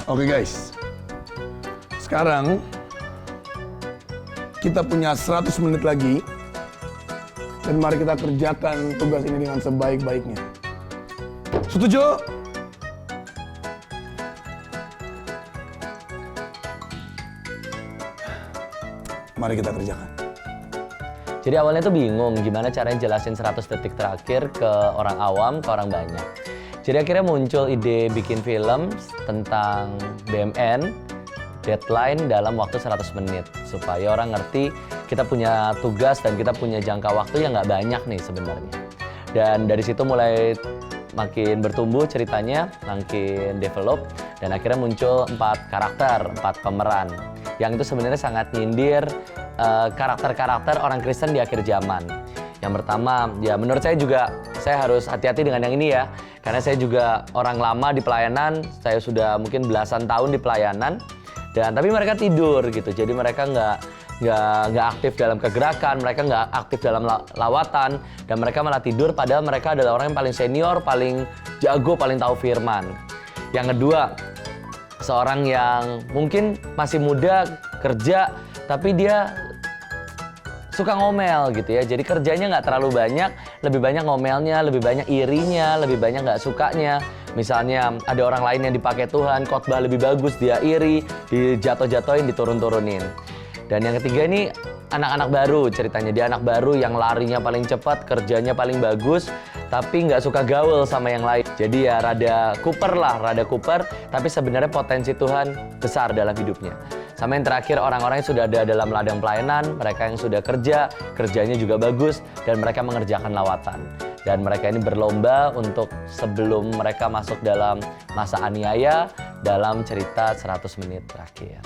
Oke guys, sekarang kita punya 100 menit lagi dan mari kita kerjakan tugas ini dengan sebaik-baiknya. Setuju? Mari kita kerjakan. Jadi awalnya tuh bingung gimana caranya jelasin 100 detik terakhir ke orang awam, ke orang banyak. Jadi akhirnya muncul ide bikin film tentang BMN, deadline dalam waktu 100 menit. Supaya orang ngerti kita punya tugas dan kita punya jangka waktu yang nggak banyak nih sebenarnya. Dan dari situ mulai makin bertumbuh ceritanya, makin develop, dan akhirnya muncul 4 karakter, 4 pemeran. Yang itu sebenarnya sangat nyindir karakter-karakter orang Kristen di akhir zaman. Yang pertama, ya menurut saya juga, saya harus hati-hati dengan yang ini ya. Karena saya juga orang lama di pelayanan, saya sudah mungkin belasan tahun di pelayanan. Tapi mereka tidur gitu, jadi mereka nggak aktif dalam kegerakan, mereka nggak aktif dalam lawatan, dan mereka malah tidur padahal mereka adalah orang yang paling senior, paling jago, paling tahu firman. Yang kedua, seorang yang mungkin masih muda, kerja, tapi dia suka ngomel gitu ya. Jadi kerjanya nggak terlalu banyak, lebih banyak ngomelnya, lebih banyak irinya, lebih banyak nggak sukanya. Misalnya ada orang lain yang dipakai Tuhan, khotbah lebih bagus, dia iri, dijatuh-jatuhin, diturun-turunin. Dan yang ketiga ini anak-anak baru ceritanya. Dia anak baru yang larinya paling cepat, kerjanya paling bagus, tapi nggak suka gaul sama yang lain. Jadi ya rada kuper, tapi sebenarnya potensi Tuhan besar dalam hidupnya. Sama yang terakhir, orang-orang yang sudah ada dalam ladang pelayanan, mereka yang sudah kerja, kerjanya juga bagus, dan mereka mengerjakan lawatan. Dan mereka ini berlomba untuk sebelum mereka masuk dalam masa aniaya, dalam cerita 100 menit terakhir.